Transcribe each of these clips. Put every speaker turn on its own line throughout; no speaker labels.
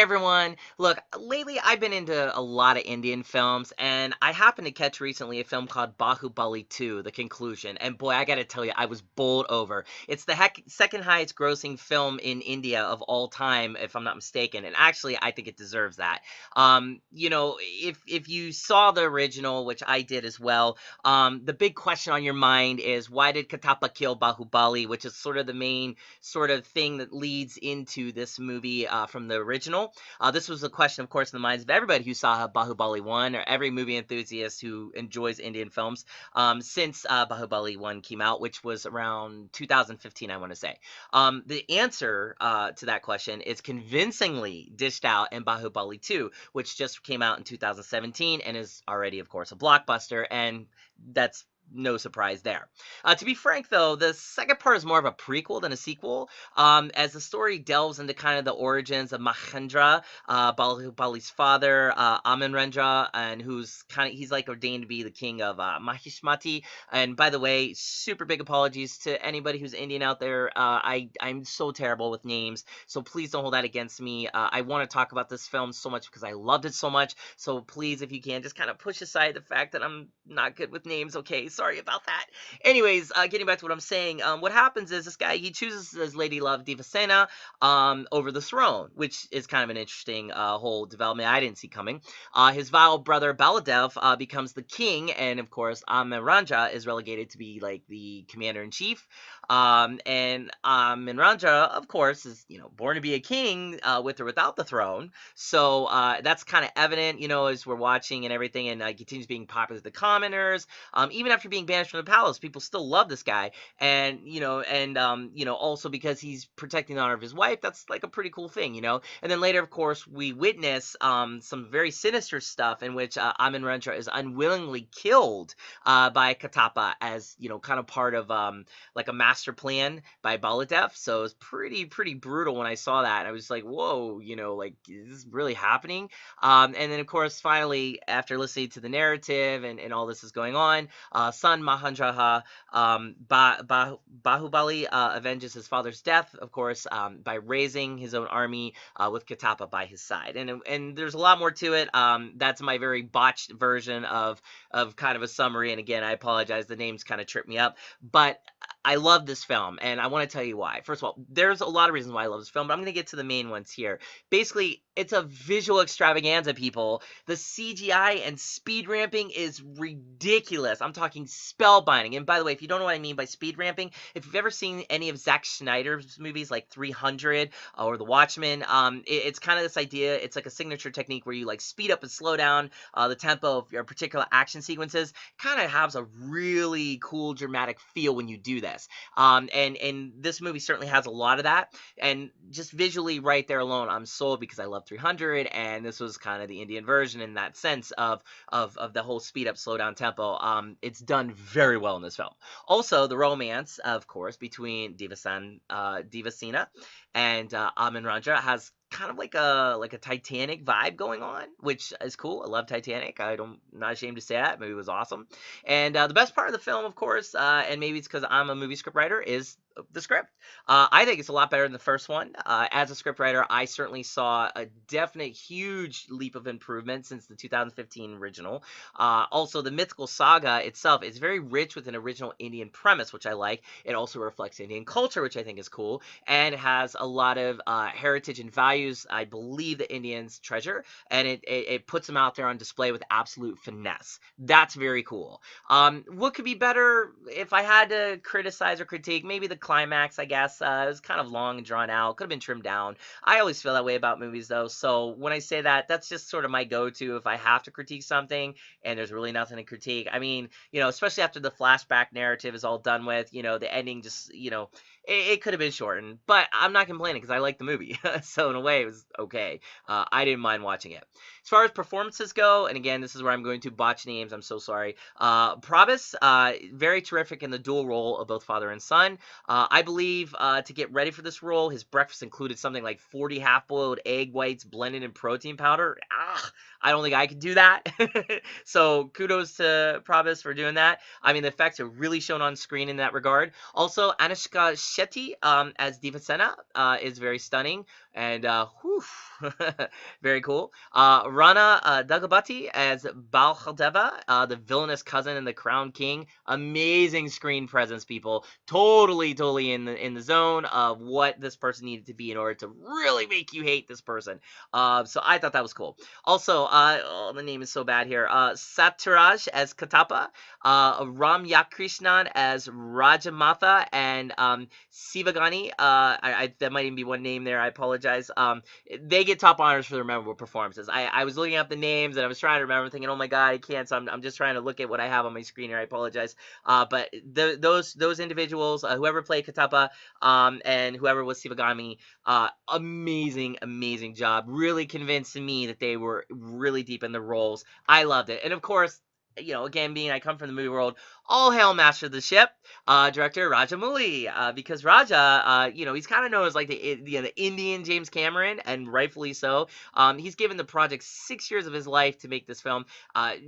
everyone. Look, lately I've been into a lot of Indian films, and I happened to catch recently a film called Bahubali 2, The Conclusion. And boy, I gotta tell you, I was bowled over. It's the second highest grossing film in India of all time, if I'm not mistaken. And actually, I think it deserves that. If you saw the original, which I did as well, the big question on your mind is why did Katapa kill Bahubali, which is sort of the main sort of thing that leads into this movie from the original. This was a question, of course, in the minds of everybody who saw Bahubali 1 or every movie enthusiast who enjoys Indian films since Bahubali 1 came out, which was around 2015, I want to say. The answer to that question is convincingly dished out in Bahubali 2, which just came out in 2017 and is already, of course, a blockbuster, and that's no surprise there. To be frank, though, the second part is more of a prequel than a sequel, as the story delves into kind of the origins of Mahendra, Bali's father, Amenrendra, and he's like ordained to be the king of Mahishmati. And by the way, super big apologies to anybody who's Indian out there. I'm so terrible with names, so please don't hold that against me. I want to talk about this film so much because I loved it so much. So please, if you can, just kind of push aside the fact that I'm not good with names. Okay, sorry about that. Anyways, getting back to what I'm saying, what happens is this guy, he chooses his lady love Devasena over the throne, which is kind of an interesting whole development I didn't see coming. His vile brother Baladev becomes the king, and of course Amenranja is relegated to be like the commander-in-chief. And Amenranja, of course, is born to be a king with or without the throne. So that's kind of evident, as we're watching and everything, and continues being popular with the commoners. Even after being banished from the palace, people still love this guy, and also because he's protecting the honor of his wife. That's like a pretty cool thing, And then later, of course, we witness some very sinister stuff in which Amenranja is unwillingly killed by Katapa as kind of part of like a master plan by Baladev. So it's pretty brutal when I saw that. I was like, whoa, like, is this really happening? And then, of course, finally, after listening to the narrative and all this is going on, son Mahandraha, Bahubali avenges his father's death, of course, by raising his own army with Katapa by his side. And there's a lot more to it. That's my very botched version of kind of a summary. And again, I apologize. The names kind of tripped me up. But I love this film, and I want to tell you why. First of all, there's a lot of reasons why I love this film, but I'm going to get to the main ones here. Basically, it's a visual extravaganza, people. The CGI and speed ramping is ridiculous. I'm talking spellbinding. And by the way, if you don't know what I mean by speed ramping, if you've ever seen any of Zack Snyder's movies like 300 or The Watchmen, it's kind of this idea. It's like a signature technique where you like speed up and slow down the tempo of your particular action sequences. Kind of has a really cool dramatic feel when you do this. And this movie certainly has a lot of that. And just visually right there alone, I'm sold because I love 300, and this was kind of the Indian version in that sense of the whole speed up, slow down tempo. It's done very well in this film. Also, the romance, of course, between Devasena and Amenranja has kind of like a Titanic vibe going on, which is cool. I love Titanic. I'm not ashamed to say that. Movie was awesome. And the best part of the film, of course, and maybe it's because I'm a movie scriptwriter, is the script. I think it's a lot better than the first one. As a scriptwriter, I certainly saw a definite huge leap of improvement since the 2015 original. Also, the mythical saga itself is very rich with an original Indian premise, which I like. It also reflects Indian culture, which I think is cool, and it has a lot of heritage and values I believe the Indians treasure, and it puts them out there on display with absolute finesse. That's very cool. What could be better if I had to criticize or critique? Maybe the climax, I guess. It was kind of long and drawn out. Could have been trimmed down. I always feel that way about movies, though. So when I say that, that's just sort of my go-to if I have to critique something and there's really nothing to critique. I mean, especially after the flashback narrative is all done with, the ending just, it could have been shortened. But I'm not complaining because I like the movie. So in a way, it was okay. I didn't mind watching it. As far as performances go, and again, this is where I'm going to botch names. I'm so sorry. Prabhas, very terrific in the dual role of both father and son. I believe to get ready for this role, his breakfast included something like 40 half-boiled egg whites blended in protein powder. I don't think I could do that. So kudos to Prabhas for doing that. I mean, the effects are really shown on screen in that regard. Also, Anushka Shetty as Devasena is very stunning. And whew, very cool. Rana Dagabati as Balhaldeba, the villainous cousin in The Crown King. Amazing screen presence, people. Totally in the zone of what this person needed to be in order to really make you hate this person. So I thought that was cool. Also, oh, the name is so bad here. Satyaraj as Katapa, Ram Yakrishnan as Rajamatha, and Sivagani. That might even be one name there. I apologize. They get top honors for their memorable performances. I was looking up the names and I was trying to remember, thinking, oh my god, I can't. So I'm just trying to look at what I have on my screen here. I apologize. But those individuals, whoever played Katapa, and whoever was Sivagami, amazing job. Really convincing me that they were really deep in the roles. I loved it, and of course, again, being I come from the movie world, all hail master of the ship, director Rajamouli, because Raja, he's kind of known as like the Indian James Cameron, and rightfully so. He's given the project 6 years of his life to make this film,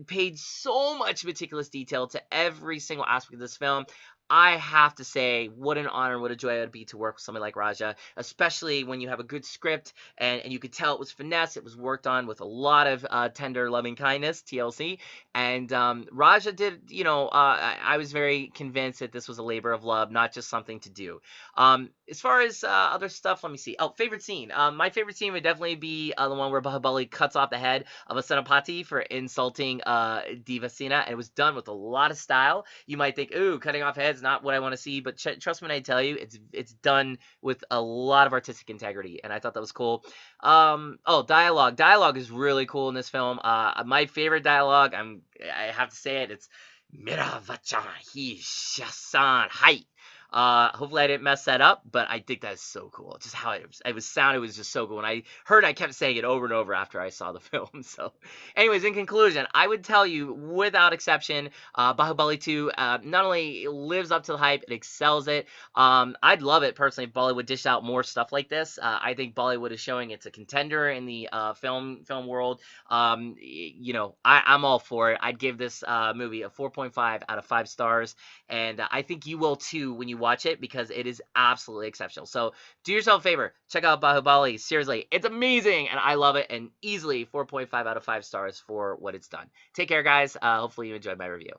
paid so much meticulous detail to every single aspect of this film. I have to say, what an honor, what a joy it would be to work with somebody like Raja, especially when you have a good script and you could tell it was finesse. It was worked on with a lot of tender, loving kindness, TLC. And Raja did, I was very convinced that this was a labor of love, not just something to do. As far as other stuff, let me see. Oh, favorite scene. My favorite scene would definitely be the one where Bahubali cuts off the head of a Senapati for insulting Devasena, and it was done with a lot of style. You might think, ooh, cutting off heads, not what I want to see, but trust me when I tell you, it's done with a lot of artistic integrity, and I thought that was cool. Dialogue. Dialogue is really cool in this film. My favorite dialogue, I have to say it, it's Mera vacha hi shasan hai. Hopefully I didn't mess that up, but I think that's so cool. Just how it was sounded was just so cool. When I heard it, I kept saying it over and over after I saw the film. So, anyways, in conclusion, I would tell you, without exception, Bahubali 2 not only lives up to the hype, it excels it. I'd love it, personally, if Bollywood dished out more stuff like this. I think Bollywood is showing it's a contender in the film world. I'm all for it. I'd give this movie a 4.5 out of 5 stars, and I think you will too when you watch it, because it is absolutely exceptional. So do yourself a favor, check out Bahubali. Seriously, it's amazing, and I love it, and easily 4.5 out of 5 stars for what it's done. Take care, guys. Hopefully you enjoyed my review.